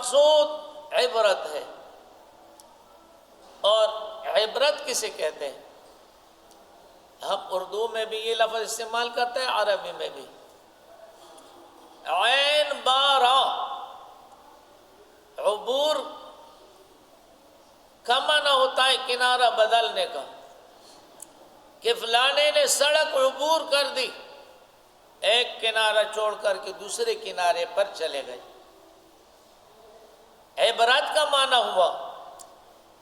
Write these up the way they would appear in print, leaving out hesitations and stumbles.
مقصود عبرت ہے. اور عبرت کسے کہتے ہیں؟ ہم اردو میں بھی یہ لفظ استعمال کرتے ہیں، عربی میں بھی. عین بارا، عبور کا معنی ہوتا ہے کنارہ بدلنے کا، کہ فلانے نے سڑک عبور کر دی، ایک کنارہ چھوڑ کر کے دوسرے کنارے پر چلے گئے. عبرت کا معنی ہوا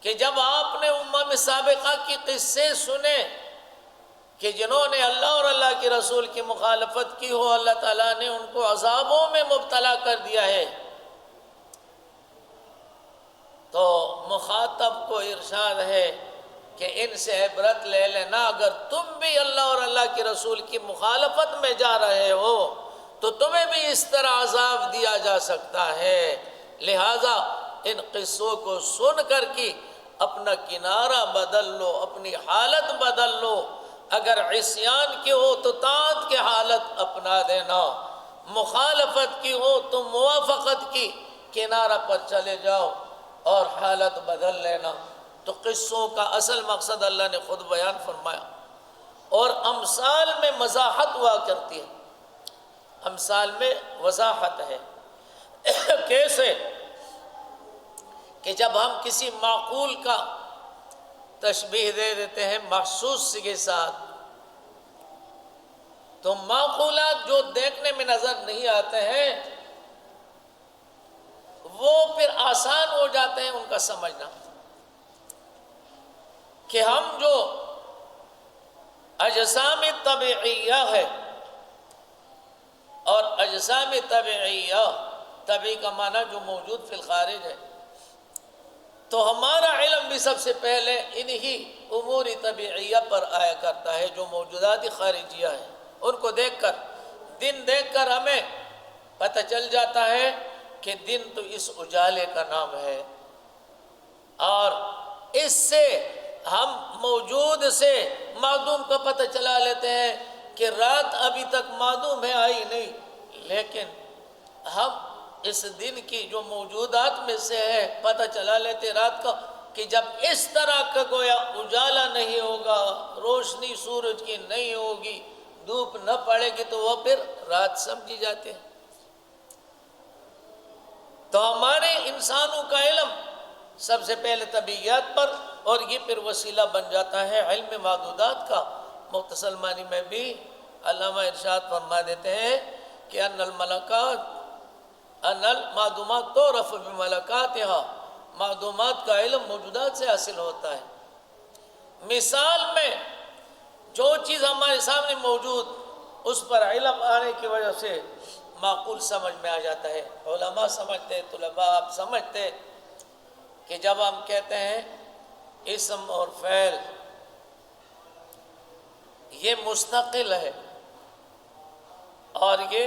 کہ جب آپ نے امم سابقہ کی قصے سنے کہ جنہوں نے اللہ اور اللہ کے رسول کی مخالفت کی ہو، اللہ تعالیٰ نے ان کو عذابوں میں مبتلا کر دیا ہے، تو مخاطب کو ارشاد ہے کہ ان سے عبرت لے لینا. اگر تم بھی اللہ اور اللہ کے رسول کی مخالفت میں جا رہے ہو تو تمہیں بھی اس طرح عذاب دیا جا سکتا ہے. لہذا ان قصوں کو سن کر کے اپنا کنارہ بدل لو، اپنی حالت بدل لو. اگر عصیان کی ہو تو طاعت کی حالت اپنا دینا، مخالفت کی ہو تو موافقت کی کنارہ پر چلے جاؤ اور حالت بدل لینا. تو قصوں کا اصل مقصد اللہ نے خود بیان فرمایا. اور امثال میں مزاحت ہوا کرتی ہے، امثال میں وضاحت ہے. کیسے کہ جب ہم کسی معقول کا تشبیہ دے دیتے ہیں محسوس کے ساتھ، تو معقولات جو دیکھنے میں نظر نہیں آتے ہیں وہ پھر آسان ہو جاتے ہیں ان کا سمجھنا. کہ ہم جو اجسام طبیعیہ ہے، اور اجسام طبیعیہ، طبیعی کا معنی جو موجود فی الخارج ہے، تو ہمارا علم بھی سب سے پہلے انہی امور طبیعیہ پر آیا کرتا ہے جو موجودات خارجیہ ہیں. ان کو دیکھ کر، دن دیکھ کر ہمیں پتہ چل جاتا ہے کہ دن تو اس اجالے کا نام ہے، اور اس سے ہم موجود سے معدوم کا پتہ چلا لیتے ہیں کہ رات ابھی تک معدوم ہے، آئی نہیں. لیکن ہم اس دن کی جو موجودات میں سے ہے پتہ چلا لیتے رات کا، کہ جب اس طرح کا گویا اجالا نہیں ہوگا، روشنی سورج کی نہیں ہوگی، دھوپ نہ پڑے گی، تو وہ پھر رات سمجھی جاتے ہیں. تو ہمارے انسانوں کا علم سب سے پہلے طبیعیات پر، اور یہ پھر وسیلہ بن جاتا ہے علم معدودات کا. مختصر معنی میں بھی علامہ ارشاد فرما دیتے ہیں کہ ان المعدومات تعرف بملکاتها، معدومات کا علم موجودات سے حاصل ہوتا ہے. مثال میں جو چیز ہمارے سامنے موجود، اس پر علم آنے کی وجہ سے معقول سمجھ میں آ جاتا ہے. علماء سمجھتے، طلباء آپ سمجھتے کہ جب ہم کہتے ہیں اسم اور فعل یہ مستقل ہے اور یہ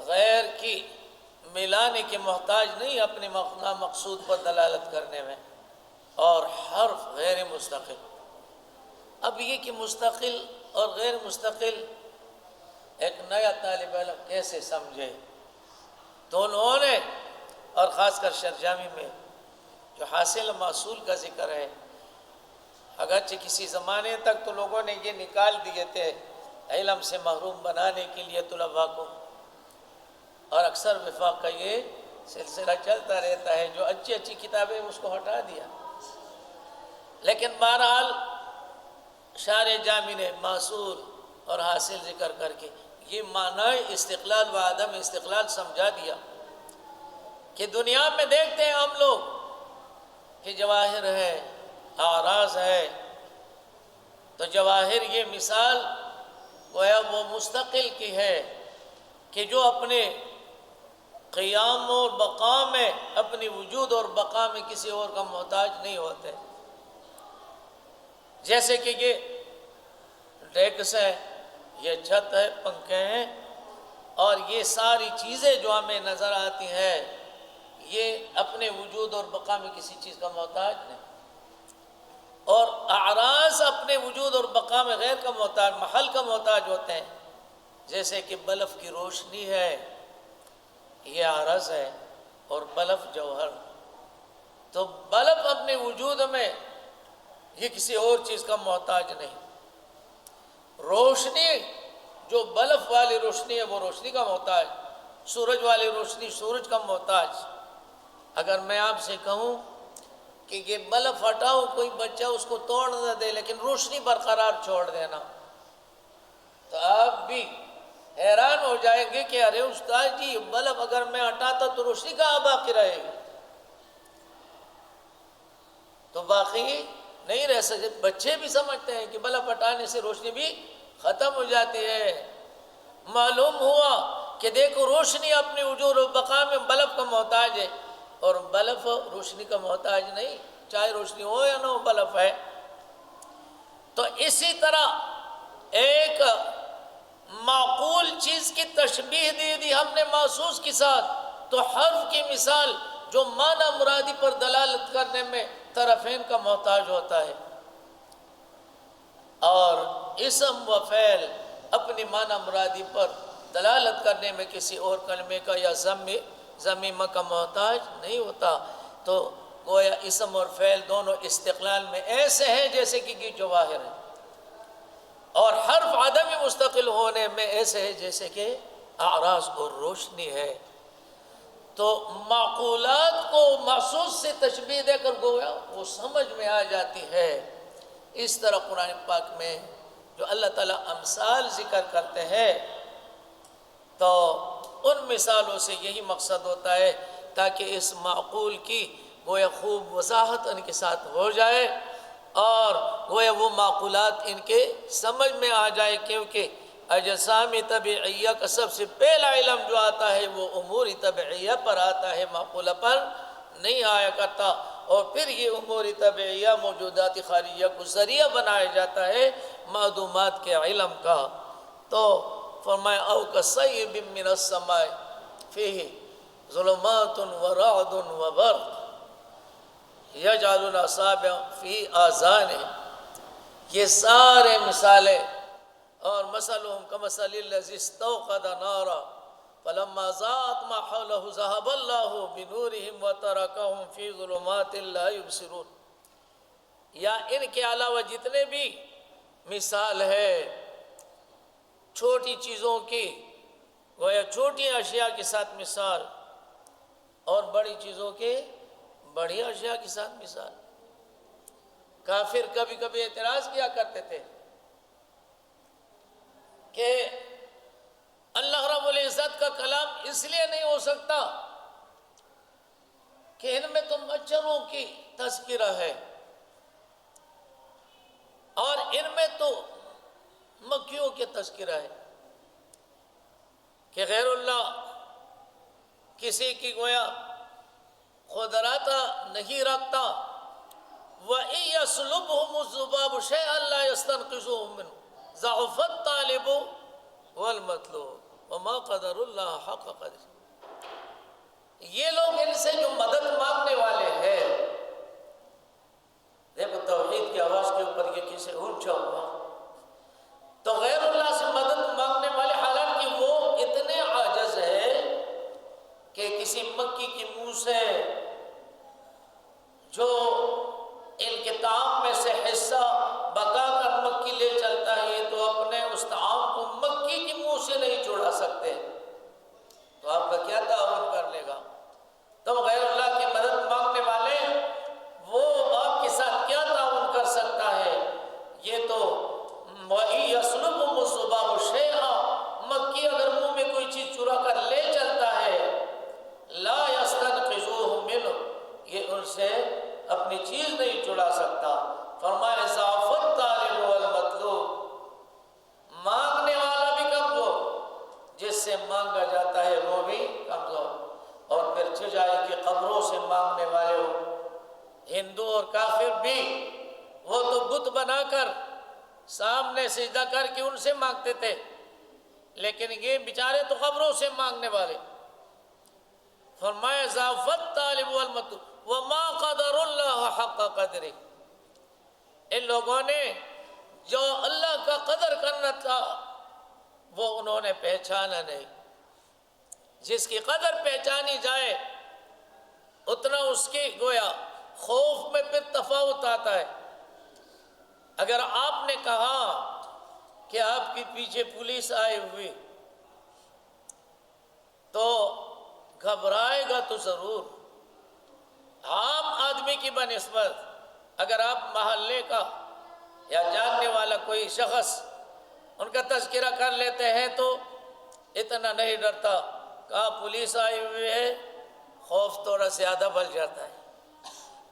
غیر کی ملانے کے محتاج نہیں اپنے مقصود پر دلالت کرنے میں، اور حرف غیر مستقل. اب یہ کہ مستقل اور غیر مستقل ایک نیا طالب علم کیسے سمجھے؟ تو انہوں نے، اور خاص کر شرجامی میں جو حاصل محصول کا ذکر ہے، اگرچہ کسی زمانے تک تو لوگوں نے یہ نکال دیے تھے علم سے محروم بنانے کے لیے طلباء کو، اور اکثر وفاق کا یہ سلسلہ چلتا رہتا ہے، جو اچھی اچھی کتابیں اس کو ہٹا دیا. لیکن بہرحال شارح جامی نے محصول اور حاصل ذکر کر کے یہ معنی استقلال و عدم استقلال سمجھا دیا کہ دنیا میں دیکھتے ہیں ہم لوگ کہ جواہر ہے، اعراض ہے، تو جواہر یہ مثال گویا وہ مستقل کی ہے کہ جو اپنے قیام اور بقا میں، اپنی وجود اور بقا میں کسی اور کا محتاج نہیں ہوتے. جیسے کہ یہ ڈیکس ہے، یہ چھت ہے، پنکھے ہیں، اور یہ ساری چیزیں جو ہمیں نظر آتی ہیں یہ اپنے وجود اور بقا میں کسی چیز کا محتاج نہیں. اور اعراض اپنے وجود اور بقا میں غیر کا محتاج، محل کا محتاج ہوتے ہیں. جیسے کہ بلب کی روشنی ہے، یہ عارض ہے، اور بلب جوہر. تو بلب اپنے وجود میں یہ کسی اور چیز کا محتاج نہیں. روشنی جو بلب والی روشنی ہے وہ روشنی کا محتاج، سورج والی روشنی سورج کا محتاج. اگر میں آپ سے کہوں کہ یہ بلب ہٹاؤ، کوئی بچہ اس کو توڑ نہ دے لیکن روشنی برقرار چھوڑ دینا، تو آپ بھی حیران ہو جائیں گے کہ ارے استاد جی بلب اگر میں ہٹاتا تو روشنی کہاں باقی رہے گی؟ تو باقی نہیں رہ سکتے. بچے بھی سمجھتے ہیں کہ بلب ہٹانے سے روشنی بھی ختم ہو جاتی ہے. معلوم ہوا کہ دیکھو روشنی اپنی وجود و بقا میں بلب کا محتاج ہے، اور بلب روشنی کا محتاج نہیں، چاہے روشنی ہو یا نہ ہو بلب ہے. تو اسی طرح ایک معقول چیز کی تشبیہ دے دی ہم نے محسوس کے ساتھ. تو حرف کی مثال جو معنی مرادی پر دلالت کرنے میں طرفین کا محتاج ہوتا ہے، اور اسم و فعل اپنی معنی مرادی پر دلالت کرنے میں کسی اور کلمے کا یا ضمیمہ کا محتاج نہیں ہوتا. تو گویا اسم اور فعل دونوں استقلال میں ایسے ہیں جیسے کہ یہ جواہر ہے، اور حرف عدمی مستقل ہونے میں ایسے ہے جیسے کہ اعراض اور روشنی ہے. تو معقولات کو محسوس سے تشبیہ دے کر گویا وہ سمجھ میں آ جاتی ہے. اس طرح قرآن پاک میں جو اللہ تعالیٰ امثال ذکر کرتے ہیں تو ان مثالوں سے یہی مقصد ہوتا ہے تاکہ اس معقول کی گویا خوب وضاحت ان کے ساتھ ہو جائے، اور گویا وہ معقولات ان کے سمجھ میں آ جائے. کیونکہ اجسام طبیعیہ کا سب سے پہلا علم جو آتا ہے وہ امور طبیعیہ پر آتا ہے، معقولہ پر نہیں آیا کرتا. اور پھر یہ امور طبیعیہ موجودات خارجیہ کو ذریعہ بنایا جاتا ہے معدومات کے علم کا. تو فرمایا او کصیب من السماء فیہ ظلمات ورعد وبرق یجعلون اصابع فی آذانہم. یہ سارے مثالیں، اور مثلهم کمثل الذی استوقد نارا فلما ضاءت ما حوله ذهب الله بنورهم وتركهم في ظلمات لا يبصرون. یا ان کے علاوہ جتنے بھی مثال ہے چھوٹی چیزوں کی، گویا چھوٹی اشیاء کے ساتھ مثال، اور بڑی چیزوں کے بڑی اشیاء کے ساتھ مثال. کافر کبھی کبھی اعتراض کیا کرتے تھے کہ اللہ رب العزت کا کلام اس لیے نہیں ہو سکتا کہ ان میں تو مچھروں کی تذکرہ ہے اور ان میں تو مکھیوں کی تذکرہ ہے، کہ غیر اللہ کسی کی گویا قدرت نہیں رکھتا. وَإِن يَسْلُبْهُمُ الذُّبَابُ شَيْئًا لَا يَسْتَنقِذُوهُ مِنْهُ ضَعُفَ الطَّالِبُ وَالْمَطْلُوبُ وَمَا قَدَرُ اللَّهَ حَقَّ قَدْرِهِ. یہ لوگ ان سے جو مدد مانگنے والے ہیں، دیکھو توحید کی آواز کے اوپر یہ کیسے اونچا ہوا. تو غیر اللہ سے مدد مانگنے والے حالانکہ وہ اتنے عاجز ہیں کہ کسی مکی کی منہ سے جو ان کے طعام میں سے حصہ بقا کر مکی لے چلتا ہے، یہ تو اپنے اس طعام کو مکی کی منہ سے نہیں چھڑا سکتے، تو آپ کا کیا تعاون کر لے گا؟ تو غیر اللہ کی مدد مانگنے والے وہ آپ کے ساتھ کیا تعاون کر سکتا ہے؟ یہ تو وَإِن يَسْلُبْهُمُ الذُّبَابُ شَيْئًا، مکی اگر منہ میں کوئی چیز چرا کر لے چلتا ہے، لا يَسْتَنْقِذُوهُ مِنْهُ، یہ ان سے اپنی چیز نہیں چھڑا سکتا. فرمایا ضعف الطالب والمطلوب، مانگنے والا بھی کمزور، جس سے مانگا جاتا ہے وہ بھی کمزور. اور پھر چجائے کہ قبروں سے مانگنے والے ہو، ہندو اور کافر بھی وہ تو بت بنا کر سامنے سجدہ کر کے ان سے مانگتے تھے، لیکن یہ بیچارے تو قبروں سے مانگنے والے. فرمایا ضعف الطالب والمطلوب وما قدر اللہ حق قدرہ. ان لوگوں نے جو اللہ کا قدر کرنا تھا وہ انہوں نے پہچانا نہیں. جس کی قدر پہچانی جائے اس کے گویا خوف میں پھر تفاوت آتا ہے۔ اگر آپ نے کہا کہ آپ کے پیچھے پولیس آئے ہوئی تو گھبرائے گا تو ضرور۔ عام آدمی کی بنسبت اگر آپ محلے کا یا جاننے والا کوئی شخص ان کا تذکرہ کر لیتے ہیں تو اتنا نہیں ڈرتا، کہا پولیس آئی ہوئی ہے، خوف تھوڑا زیادہ بڑھ جاتا ہے۔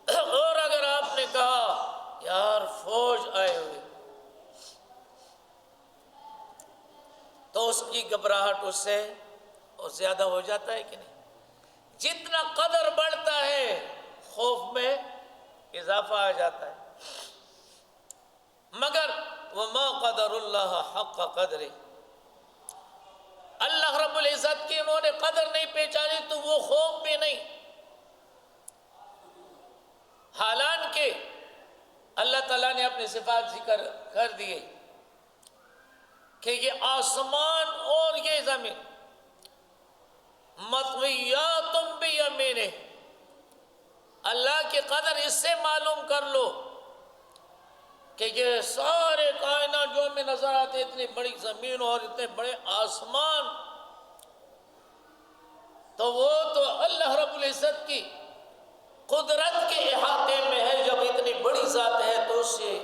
اور اگر آپ نے کہا یار فوج آئے ہوئی تو اس کی گھبراہٹ اس سے اور زیادہ ہو جاتا ہے کہ نہیں؟ جتنا قدر بڑھتا ہے خوف میں اضافہ آ جاتا ہے۔ مگر وما قدر اللہ حق قدرہ، اللہ رب العزت کی انہوں نے قدر نہیں پہچانی تو وہ خوف بھی نہیں۔ حالانکہ اللہ تعالیٰ نے اپنی صفات ذکر کر دیے کہ یہ آسمان اور یہ زمین مطویات بیمینہ، اللہ کی قدر اس سے معلوم کر لو کہ یہ سارے کائنات جو ہمیں نظر آتے، اتنی بڑی زمین اور اتنے بڑے آسمان، تو وہ تو اللہ رب العزت کی قدرت کے احاطے میں ہے۔ جب اتنی بڑی ذات ہے تو اس سے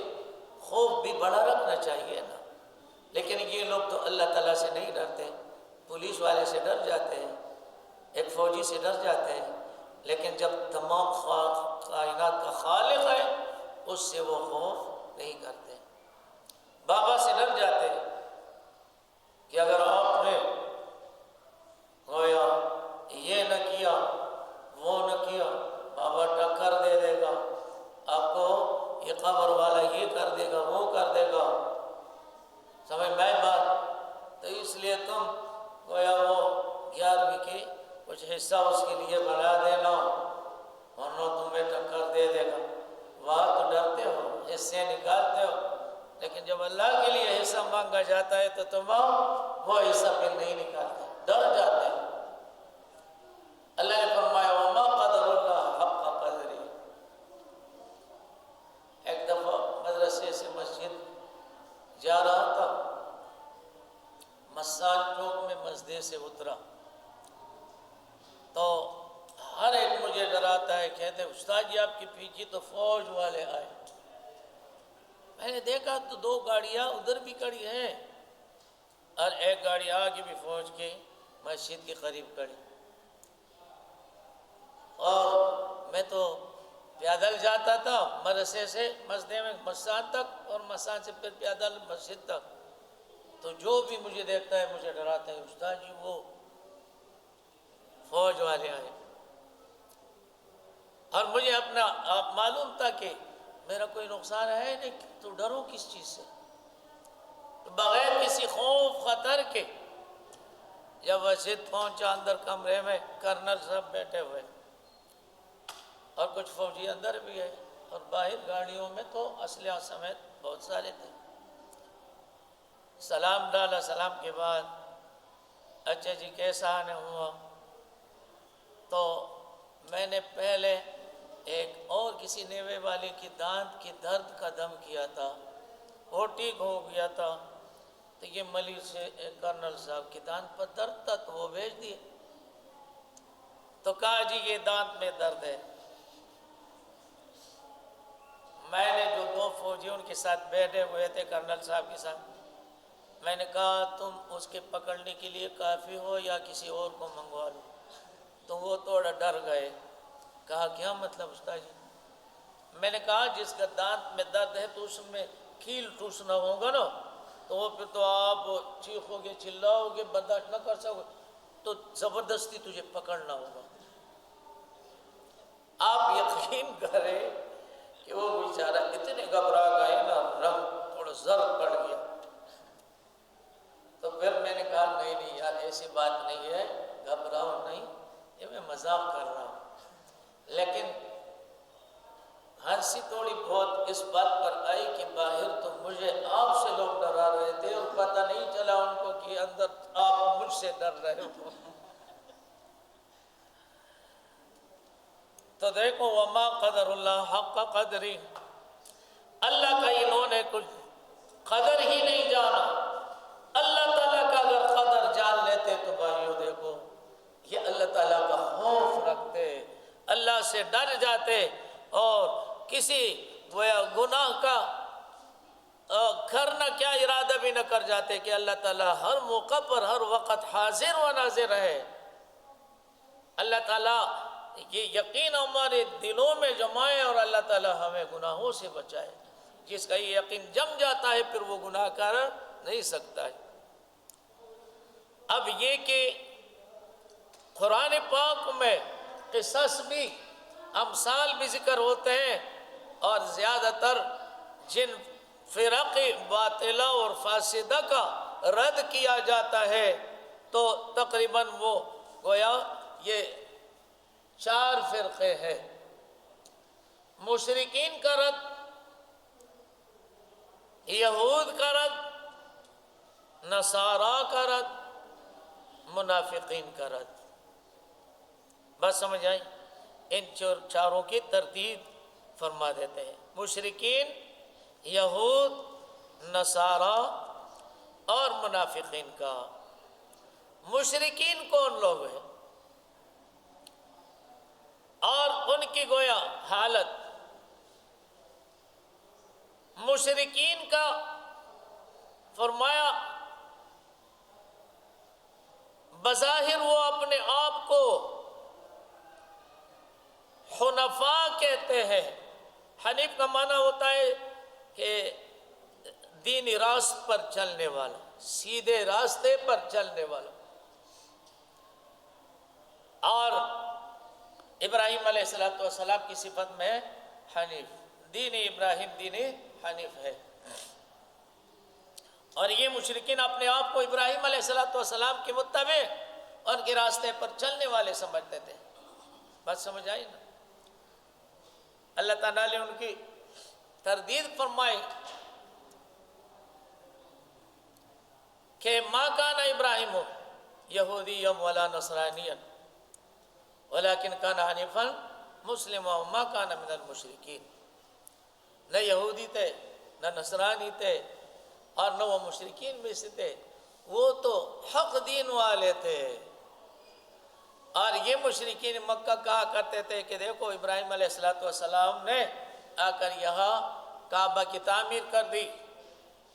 خوف بھی بڑا رکھنا چاہیے نا۔ لیکن یہ لوگ تو اللہ تعالیٰ سے نہیں ڈرتے، پولیس والے سے ڈر جاتے ہیں، ایک فوجی سے ڈر جاتے ہیں، لیکن جب تمام کائنات کا خالق ہے اس سے وہ خوف نہیں کرتے۔ بابا سے ڈر جاتے ہیں کہ اگر آپ نے گویا یہ نہ کیا وہ نہ کیا، بابا ٹکر دے دے گا آپ کو، یہ قبر والا یہ کر دے گا وہ کر دے گا، سمجھ میں بات؟ تو اس لیے تم گویا وہ 11ویں کی کچھ حصہ اس کے لیے بنا دینا ورنہ تمہیں ٹکر دے دے گا۔ وہاں تو ڈرتے ہو، حصے نکالتے ہو، لیکن جب اللہ کے لیے حصہ مانگا جاتا ہے تو تم وہ حصہ پھر نہیں نکالتے، ڈر جاتے ہیں۔ اللہ نے فرمایا وما قدر اللہ حق قدرہ۔ ایک دفعہ مدرسے سے مسجد جا رہا تھا، مسان چوک میں مسجد سے اترا تو ہر ایک مجھے ڈراتا ہے، کہتے استاد جی آپ کے پیچھے تو فوج والے آئے۔ میں نے دیکھا تو 2 گاڑیاں ادھر بھی کھڑی ہیں اور ایک گاڑی آگے بھی فوج کے مسجد کے قریب کھڑی، اور میں تو پیدل جاتا تھا مدرسے سے مسجد میں مسان تک اور مسان سے پھر پیدل مسجد تک، تو جو بھی مجھے دیکھتا ہے مجھے ڈراتا ہے استاد جی وہ فوج والے آئے۔ اور مجھے اپنا آپ معلوم تھا کہ میرا کوئی نقصان ہے نہیں، تو ڈروں کس چیز سے؟ تو بغیر کسی خوف خطر کے جب مسجد پہنچا، اندر کمرے میں کرنل صاحب بیٹھے ہوئے اور کچھ فوجی اندر بھی ہے، اور باہر گاڑیوں میں تو اسلحہ سمیت بہت سارے تھے۔ سلام ڈالا، سلام کے بعد اچھا جی کیسا آنے ہوا؟ تو میں نے پہلے ایک اور کسی نیوے والے کی دانت کی درد کا دم کیا تھا، وہ ٹھیک ہو گیا تھا، تو یہ ملی سے کرنل صاحب کی دانت پر درد تھا تو وہ بھیج دیے۔ تو کہا جی یہ دانت میں درد ہے۔ میں نے جو 2 فوجی ان کے ساتھ بیٹھے ہوئے تھے کرنل صاحب کے ساتھ، میں نے کہا تم اس کے پکڑنے کے لیے کافی ہو یا کسی اور کو منگوا لو؟ تو وہ تھوڑا ڈر گئے، کہا کیا مطلب استاد جی؟ میں نے کہا جس کا دانت میں درد ہے تو اس میں کیل ٹوسنا ہوگا نا، تو وہ پھر تو آپ چیخو گے چلاؤ گے برداشت نہ کر سکو، تو زبردستی تجھے پکڑنا ہوگا۔ آپ یقین کریں کہ وہ بیچارہ اتنے گھبرا گئے نا، رنگ تھوڑا زرد پڑ گیا۔ تو پھر میں نے کہا نہیں نہیں یار ایسی بات نہیں ہے، گھبراؤ نہیں، یہ میں مذاق کر رہا ہوں۔ لیکن ہنسی تھوڑی بہت اس بات پر آئی کہ باہر تو مجھے آپ سے لوگ ڈرا رہے تھے اور پتہ نہیں چلا ان کو کہ اندر آپ مجھ سے ڈر رہے ہو۔ تو دیکھو وما قدر اللہ حق قدری، اللہ کا انہوں نے کچھ قدر ہی نہیں جانا۔ اللہ تعالیٰ کا اگر قدر جان لیتے تو بھائیو دیکھو یہ اللہ تعالیٰ کا خوف رکھتے، اللہ سے ڈر جاتے، اور کسی گناہ کا کرنا کیا ارادہ بھی نہ کر جاتے کہ اللہ تعالیٰ ہر موقع پر ہر وقت حاضر و ناظر رہے۔ اللہ تعالیٰ یہ یقین ہمارے دلوں میں جمائے اور اللہ تعالیٰ ہمیں گناہوں سے بچائے۔ جس کا یہ یقین جم جاتا ہے پھر وہ گناہ کر نہیں سکتا ہے۔ اب یہ کہ قرآن پاک میں قصص بھی امثال بھی ذکر ہوتے ہیں، اور زیادہ تر جن فرق باطلہ اور فاسدہ کا رد کیا جاتا ہے تو تقریباً وہ گویا یہ 4 فرقے ہیں۔ مشرکین کا رد، یہود کا رد، نصارہ کا رد، منافقین کا رد۔ بس سمجھ آئی؟ ان چاروں کی ترتیب فرما دیتے ہیں۔ مشرکین، یہود، نصارہ اور منافقین کا۔ مشرکین کون لوگ ہیں اور ان کی گویا حالت؟ مشرکین کا فرمایا بظاہر وہ اپنے آپ کو حنفاء کہتے ہیں۔ حنیف کا معنی ہوتا ہے کہ دین راست پر چلنے والا، سیدھے راستے پر چلنے والا۔ اور ابراہیم علیہ السلام کی صفت میں حنیف، دین ابراہیم دین حنیف ہے۔ اور یہ مشرکین اپنے آپ کو ابراہیم علیہ السلام کے مطابق ان کے راستے پر چلنے والے سمجھتے تھے۔ بات سمجھ آئی نا؟ اللہ تعالیٰ نے ان کی تردید فرمائی کہ ما کان ابراہیم یہودیا ولا نصرانیا ولکن کان حنیفا مسلما وما کان من المشرکین۔ نہ یہودی تھے، نہ نصرانی تھے، اور نہ وہ مشرکین میں سے تھے، وہ تو حق دین والے تھے۔ اور یہ مشرکین مکہ کہا کرتے تھے کہ دیکھو ابراہیم علیہ السلام نے آ کر یہاں کعبہ کی تعمیر کر دی،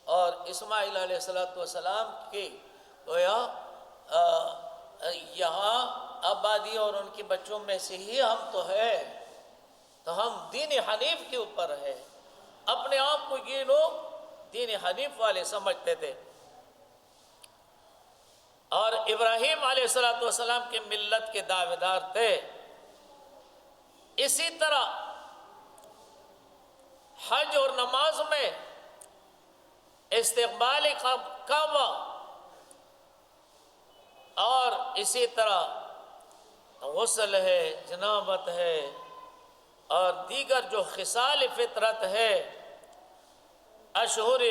اور اسماعیل علیہ السلام کی گویا یہاں آبادی اور ان کے بچوں میں سے ہی ہم تو ہے، تو ہم دین حنیف کے اوپر ہے۔ اپنے آپ کو یہ لوگ دین حنیف والے سمجھتے تھے، اور ابراہیم علیہ السلام کے ملت کے دعوے دار تھے۔ اسی طرح حج اور نماز میں استقبال کعبہ، اور اسی طرح غسل ہے، جنابت ہے، اور دیگر جو خصال فطرت ہے، اشہر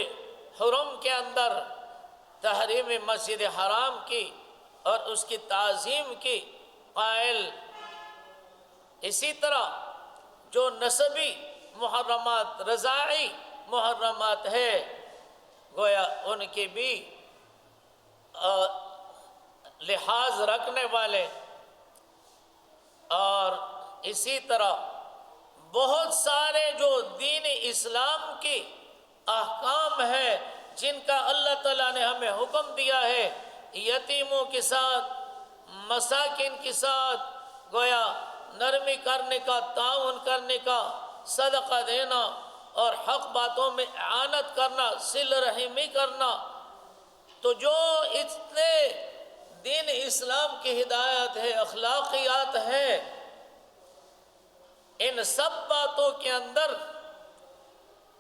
حرم کے اندر تحریم مسجد حرام کی اور اس کی تعظیم کی قائل۔ اسی طرح جو نسبی محرمات، رضاعی محرمات ہے، گویا ان کی بھی لحاظ رکھنے والے۔ اور اسی طرح بہت سارے جو دین اسلام کی احکام ہے جن کا اللہ تعالیٰ نے ہمیں حکم دیا ہے، یتیموں کے ساتھ، مساکین کے ساتھ گویا نرمی کرنے کا، تعاون کرنے کا، صدقہ دینا، اور حق باتوں میں اعانت کرنا، صلہ رحمی کرنا، تو جو اتنے دین اسلام کی ہدایت ہے، اخلاقیات ہے، ان سب باتوں کے اندر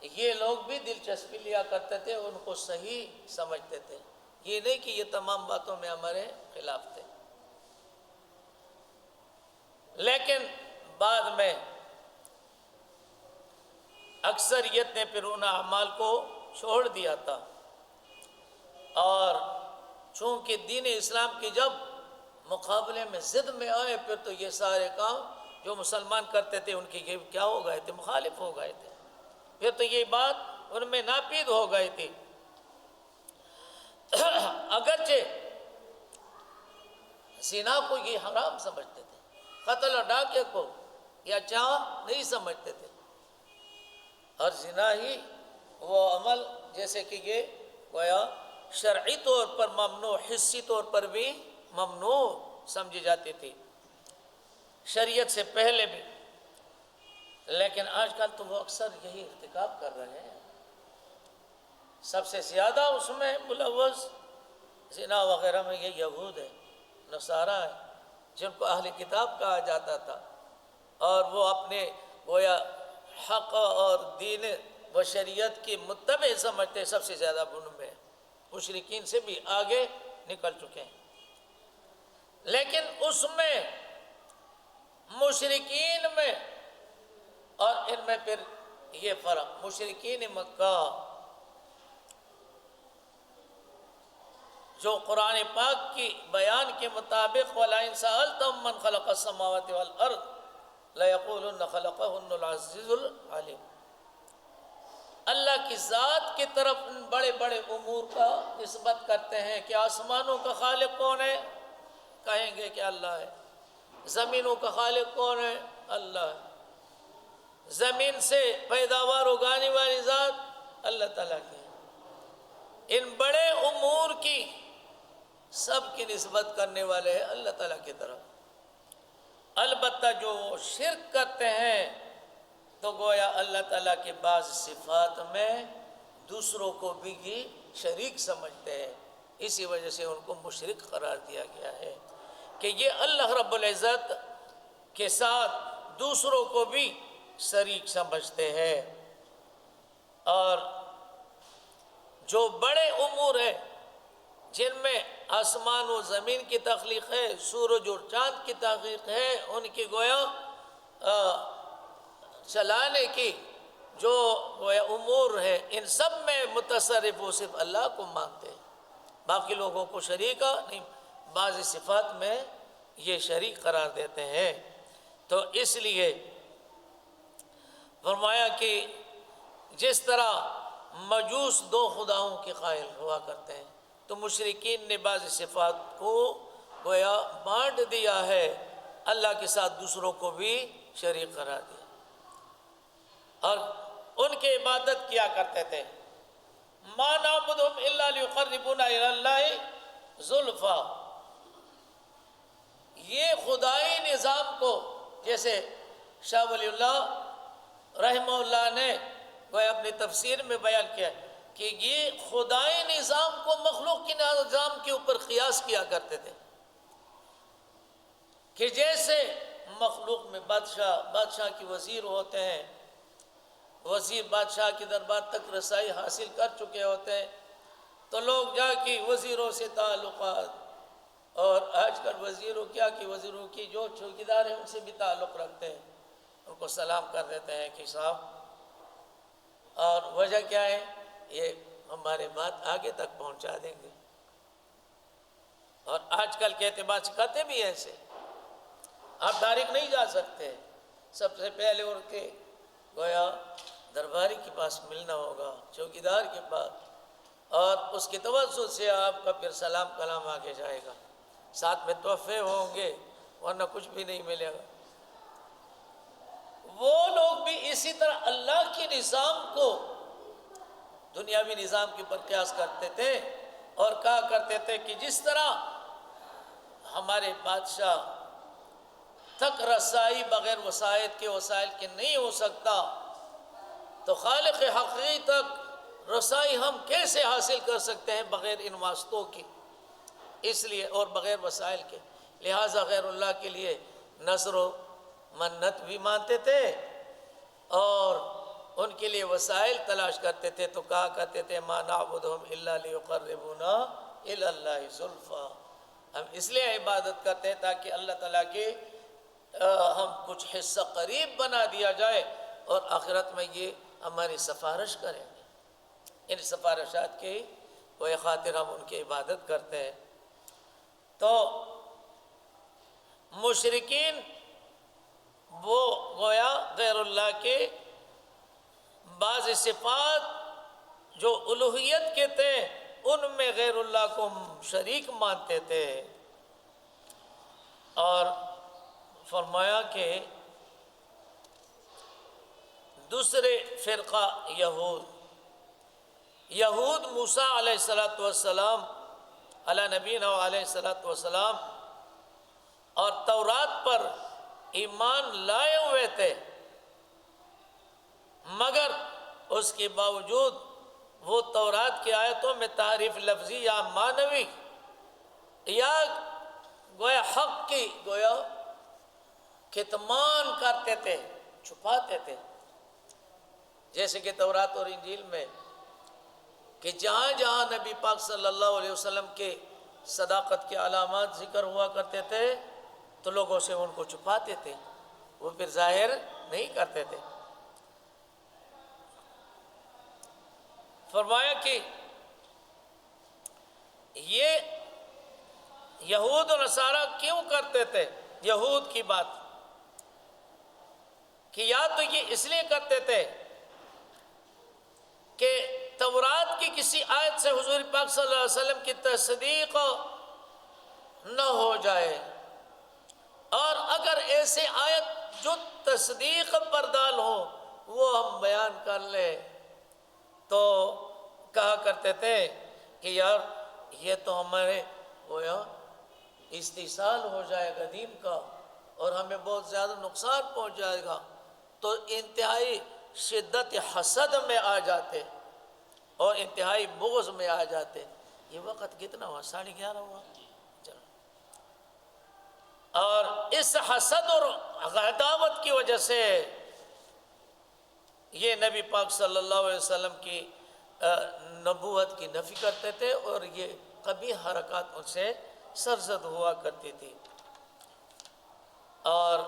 یہ لوگ بھی دلچسپی لیا کرتے تھے، ان کو صحیح سمجھتے تھے۔ یہ نہیں کہ یہ تمام باتوں میں ہمارے خلاف تھے، لیکن بعد میں اکثریت نے پھر ان اعمال کو چھوڑ دیا تھا، اور چونکہ دین اسلام کی جب مقابلے میں ضد میں آئے پھر تو یہ سارے کام جو مسلمان کرتے تھے ان کی کیا ہو گئے تھے؟ مخالف ہو گئے تھے. پھر تو یہ بات ان میں ناپید ہو گئی تھی. اگرچہ زنا کو یہ حرام سمجھتے تھے، قتل اور ڈاکے کو یہ اچھا نہیں سمجھتے تھے، اور زنا ہی وہ عمل جیسے کہ یہ گویا شرعی طور پر ممنوع، حسی طور پر بھی ممنوع سمجھی جاتی تھی شریعت سے پہلے بھی. لیکن آج کل تو وہ اکثر یہی ارتکاب کر رہے ہیں. سب سے زیادہ اس میں ملوث زنا وغیرہ میں یہ یہود ہے، نصارہ ہے، جن کو اہل کتاب کہا جاتا تھا، اور وہ اپنے گویا حق اور دین و شریعت کی متبع سمجھتے سب سے زیادہ ان میں مشرکین سے بھی آگے نکل چکے ہیں. لیکن اس میں مشرکین میں اور ان میں پھر یہ فرق، مشرکین مکہ جو قرآن پاک کی بیان کے مطابق وَلَئِن سَأَلْتَهُم مَّن خَلَقَ السَّمَاوَاتِ وَالْأَرْضَ لَيَقُولُنَّ خَلَقَهُنَّ الْعَزِيزُ الْعَلِيمُ، اللہ کی ذات کی طرف ان بڑے بڑے امور کا نسبت کرتے ہیں کہ آسمانوں کا خالق کون ہے؟ کہیں گے کہ اللہ ہے. زمینوں کا خالق کون ہے؟ اللہ ہے. زمین سے پیداوار اگانے والی ذات اللہ تعالیٰ کی ہے. ان بڑے امور کی سب کی نسبت کرنے والے ہیں اللہ تعالیٰ کی طرف. البتہ جو شرک کرتے ہیں تو گویا اللہ تعالیٰ کے بعض صفات میں دوسروں کو بھی شریک سمجھتے ہیں. اسی وجہ سے ان کو مشرک قرار دیا گیا ہے کہ یہ اللہ رب العزت کے ساتھ دوسروں کو بھی شریک سمجھتے ہیں. اور جو بڑے امور ہیں جن میں آسمان و زمین کی تخلیق ہے، سورج اور چاند کی تخلیق ہے، ان کی گویا چلانے کی جو گویا امور ہے، ان سب میں متصرف وہ صرف اللہ کو مانتے ہیں، باقی لوگوں کو شریک نہیں. بعض صفات میں یہ شریک قرار دیتے ہیں. تو اس لیے فرمایا کہ جس طرح مجوس دو خداؤں کے قائل ہوا کرتے ہیں، تو مشرکین نے بعض صفات کو گویا بانٹ دیا ہے، اللہ کے ساتھ دوسروں کو بھی شریک قرار دیا، اور ان کی عبادت کیا کرتے تھے. ما نعبدهم الا ليقربونا الى الله زلفا، یہ خدائی نظام کو جیسے شاہ ولی اللہ رحمہ اللہ نے گویا اپنی تفسیر میں بیان کیا کہ یہ خدائی نظام کو مخلوق کے نظام کے اوپر قیاس کیا کرتے تھے کہ جیسے مخلوق میں بادشاہ کی وزیر ہوتے ہیں، وزیر بادشاہ کے دربار تک رسائی حاصل کر چکے ہوتے ہیں، تو لوگ جا کے وزیروں سے تعلقات، اور آج کل وزیروں کی جو چوکیدار ہیں ان سے بھی تعلق رکھتے ہیں، ان کو سلام کر دیتے ہیں کہ صاحب، اور وجہ کیا ہے؟ یہ ہمارے بات آگے تک پہنچا دیں گے. اور آج کل کے اعتبار سے کہتے بھی ایسے، آپ ڈائریکٹ نہیں جا سکتے، سب سے پہلے ان کے گویا درباری کے پاس ملنا ہوگا، چوکیدار کے پاس، اور اس کی توسط سے آپ کا پھر سلام کلام آگے جائے گا، ساتھ میں تحفے ہوں گے، ورنہ کچھ بھی نہیں ملے گا. وہ لوگ بھی اسی طرح اللہ کے نظام کو دنیاوی نظام کے اوپر قیاس کرتے تھے، اور کہا کرتے تھے کہ جس طرح ہمارے بادشاہ تک رسائی بغیر وسائل کے نہیں ہو سکتا، تو خالق حقیقی تک رسائی ہم کیسے حاصل کر سکتے ہیں بغیر ان واسطوں کی؟ اس لیے اور بغیر وسائل کے، لہٰذا غیر اللہ کے لیے نذر و منت بھی مانتے تھے، اور ان کے لیے وسائل تلاش کرتے تھے. تو کہا کرتے تھے ما نعبدہم الا لیقربونا الی اللہ زلفا، ہم اس لیے عبادت کرتے ہیں تاکہ اللہ تعالیٰ کے ہم کچھ حصہ قریب بنا دیا جائے، اور آخرت میں یہ ہماری سفارش کریں گے. ان سفارشات کی کوئی خاطر ہم ان کی عبادت کرتے ہیں. تو مشرکین وہ گویا غیر اللہ کے بعض صفات جو الوہیت کے تھے ان میں غیر اللہ کو شریک مانتے تھے۔ اور فرمایا کہ دوسرے فرقہ یہود موسیٰ علیہ السلام علی نبینا علیہ السلام اور تورات پر ایمان لائے ہوئے تھے، مگر اس کے باوجود وہ تورات کی آیتوں میں تحریف لفظی یا معنوی یا گویا حق کی گویا کتمان کرتے تھے، چھپاتے تھے۔ جیسے کہ تورات اور انجیل میں کہ جہاں جہاں نبی پاک صلی اللہ علیہ وسلم کے صداقت کے علامات ذکر ہوا کرتے تھے تو لوگوں سے ان کو چھپاتے تھے، وہ پھر ظاہر نہیں کرتے تھے۔ فرمایا کہ یہ یہود و نصارہ کیوں کرتے تھے؟ یہود کی بات کہ یا تو یہ اس لیے کرتے تھے کہ تورات کی کسی آیت سے حضور پاک صلی اللہ علیہ وسلم کی تصدیق نہ ہو جائے، اور اگر ایسے آیت جو تصدیق بردال ہو وہ ہم بیان کر لیں تو کہا کرتے تھے کہ یار یہ تو ہمارے گویا استحصال ہو جائے گا دین کا اور ہمیں بہت زیادہ نقصان پہنچ جائے گا، تو انتہائی شدت حسد میں آ جاتے اور انتہائی بغض میں آ جاتے۔ یہ وقت کتنا ہوا؟ 11:30 ہوا۔ چلو، اور اس حسد اور عداوت کی وجہ سے یہ نبی پاک صلی اللہ علیہ وسلم کی نبوت کی نفی کرتے تھے اور یہ قبیح حرکات ان سے سرزد ہوا کرتی تھی۔ اور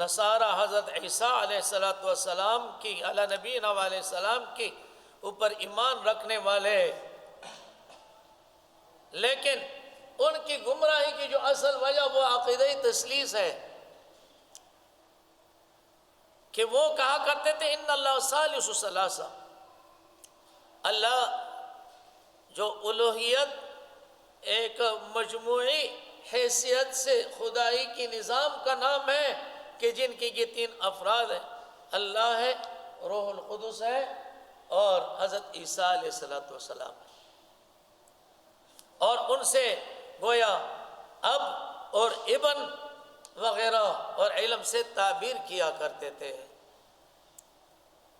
نصارہ حضرت عیسیٰ علیہ السلام کی علی نبینا علیہ السلام کی اوپر ایمان رکھنے والے، لیکن ان کی گمراہی کی جو اصل وجہ وہ عقیدہ تثلیث ہے کہ وہ کہا کرتے تھے ان اللہ ثالث ثلاثہ، اللہ جو الوہیت ایک مجموعی حیثیت سے خدائی کی نظام کا نام ہے کہ جن کی یہ 3 افراد ہیں، اللہ ہے، روح القدس ہے اور حضرت عیسیٰ علیہ السلام ہے، اور ان سے گویا اب اور ابن وغیرہ اور علم سے تعبیر کیا کرتے تھے،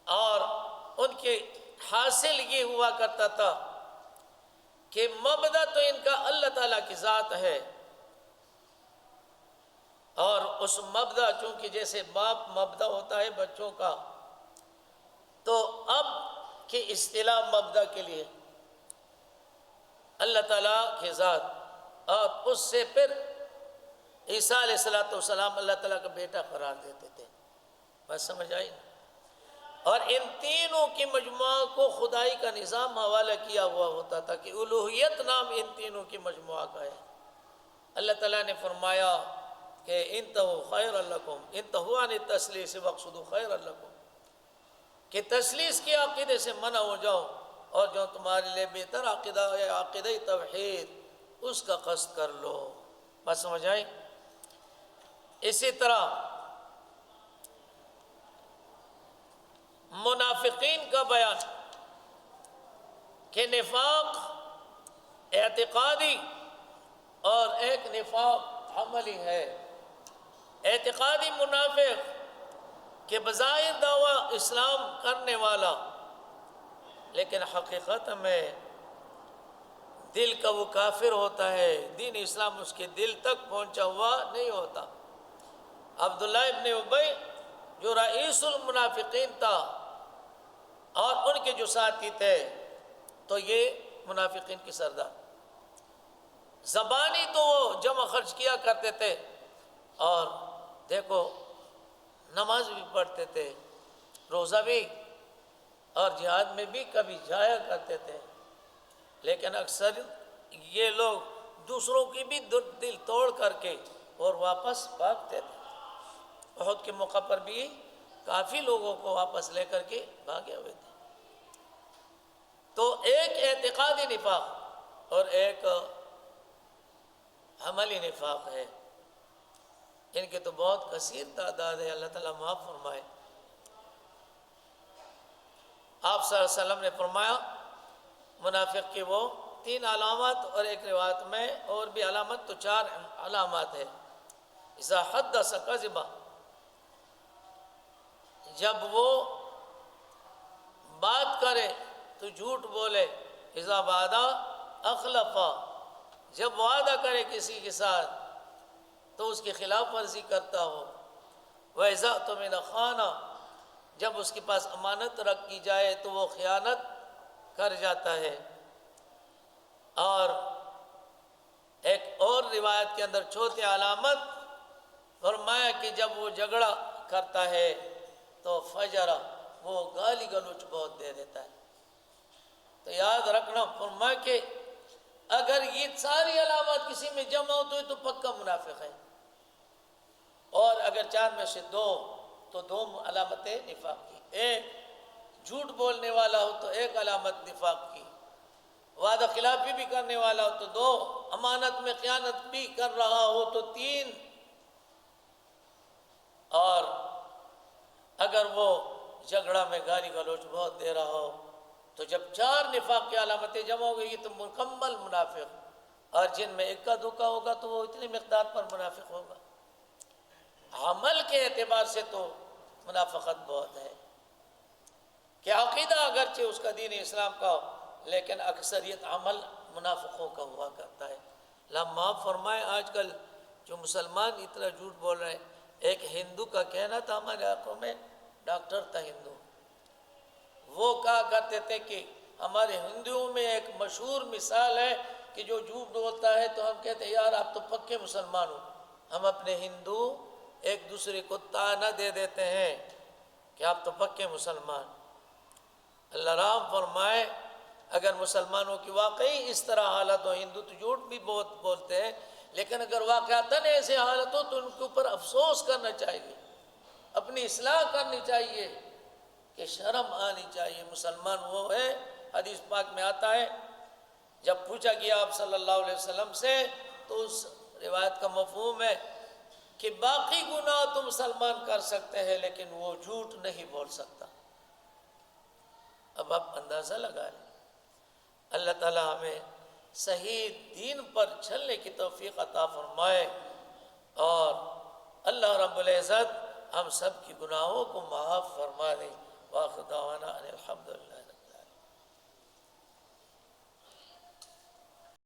اور ان کے حاصل یہ ہوا کرتا تھا کہ مبدا تو ان کا اللہ تعالیٰ کی ذات ہے، اور اس مبدا چونکہ جیسے باپ مبدا ہوتا ہے بچوں کا، تو اب کی اصطلاح مبدا کے لیے اللہ تعالیٰ کی ذات، اور اس سے پھر عیسیٰ علیہ السلام اللہ تعالیٰ کا بیٹا قرار دیتے تھے۔ بس سمجھ آئی؟ اور ان تینوں کی مجموعہ کو خدائی کا نظام حوالہ کیا ہوا ہوتا تھا کہ الوہیت نام ان تینوں کی مجموعہ کا ہے۔ اللہ تعالیٰ نے فرمایا کہ انتہوا خیر لکم، انتہوا عن التثلیث واقصدوا خیر لکم، کہ تثلیث کے عقیدے سے منع ہو جاؤ اور جو تمہارے لیے بہتر عقیدہ ہے عقیدہ توحید اس کا قصد کر لو۔ بات سمجھ آئی؟ اسی طرح منافقین کا بیان کہ نفاق اعتقادی اور ایک نفاق عملی ہے۔ اعتقادی منافق کہ بظاہر دعویٰ اسلام کرنے والا لیکن حقیقت میں دل کا وہ کافر ہوتا ہے، دین اسلام اس کے دل تک پہنچا ہوا نہیں ہوتا۔ عبداللہ ابن ابی جو رئیس المنافقین تھا اور ان کے جو ساتھی تھے تو یہ منافقین کی سردار، زبانی تو وہ جمع خرچ کیا کرتے تھے اور دیکھو نماز بھی پڑھتے تھے، روزہ بھی، اور جہاد میں بھی کبھی جایا کرتے تھے، لیکن اکثر یہ لوگ دوسروں کی بھی دل توڑ کر کے اور واپس بھاگتے تھے۔ احد کے موقع پر بھی کافی لوگوں کو واپس لے کر کے بھاگے ہوئے تھے۔ تو ایک اعتقادی نفاق اور ایک عملی نفاق ہے، ان کے تو بہت کثیر تعداد ہے، اللہ تعالیٰ معاف فرمائے۔ آپ صلی اللہ علیہ وسلم نے فرمایا منافق کی وہ 3 علامات، اور ایک روایت میں اور بھی علامت تو 4 علامات ہے۔ اذا حدث کذب، جب وہ بات کرے تو جھوٹ بولے، اذا وعد اخلف، جب وعدہ کرے کسی کے ساتھ تو اس کی خلاف ورزی کرتا ہو، وَإِذَا اؤْتُمِنَ خَانَ، جب اس کے پاس امانت رکھ کی جائے تو وہ خیانت کر جاتا ہے۔ اور ایک اور روایت کے اندر چوتھی علامت فرمایا کہ جب وہ جھگڑا کرتا ہے تو فجر، وہ گالی گلوچ بہت دے دیتا ہے۔ تو یاد رکھنا، فرمایا کہ اگر یہ ساری علامات کسی میں جمع ہو تو یہ تو پکا منافق ہے، اور اگر 4 میں سے 2 تو 2 علامتیں نفاق کی، ایک جھوٹ بولنے والا ہو تو 1 علامت نفاق کی، وعدہ خلافی بھی کرنے والا ہو تو 2، امانت میں خیانت بھی کر رہا ہو تو 3، اور اگر وہ جھگڑا میں گالی گلوچ بہت دے رہا ہو تو جب 4 نفاق کی علامتیں جمع ہو گئی تو مکمل منافق، اور جن میں 1 کا 2 کا ہوگا تو وہ اتنی مقدار پر منافق ہوگا۔ عمل کے اعتبار سے تو منافقت بہت ہے کہ عقیدہ اگرچہ اس کا دین اسلام کا ہو لیکن اکثریت عمل منافقوں کا ہوا کرتا ہے۔ اللہ معاف فرمائے، آج کل جو مسلمان اتنا جھوٹ بول رہے ہیں، ایک ہندو کا کہنا تھا، ہمارے علاقوں میں ڈاکٹر تھا ہندو، وہ کہا کرتے تھے کہ ہمارے ہندوؤں میں ایک مشہور مثال ہے کہ جو جھوٹ بولتا ہے تو ہم کہتے ہیں یار آپ تو پکے مسلمان ہو، ہم اپنے ہندو ایک دوسرے کو طعنہ دے دیتے ہیں کہ آپ تو پکے مسلمان۔ اللہ رحم فرمائے، اگر مسلمانوں کی واقعی اس طرح حالت ہو، ہندو تو جھوٹ بھی بہت بولتے ہیں، لیکن اگر واقعتاً ایسے حالت ہو تو ان کے اوپر افسوس کرنا چاہیے، اپنی اصلاح کرنی چاہیے، کہ شرم آنی چاہیے۔ مسلمان وہ ہے، حدیث پاک میں آتا ہے، جب پوچھا گیا آپ صلی اللہ علیہ وسلم سے تو اس روایت کا مفہوم ہے کہ باقی گناہ تو مسلمان کر سکتے ہیں لیکن وہ جھوٹ نہیں بول سکتا۔ اب آپ اندازہ لگا لیں، اللہ تعالیٰ ہمیں صحیح دین پر چلنے کی توفیق عطا فرمائے، اور اللہ رب العزت ہم سب کی گناہوں کو معاف فرما دے۔ وآخر دعوانا ان الحمد للہ۔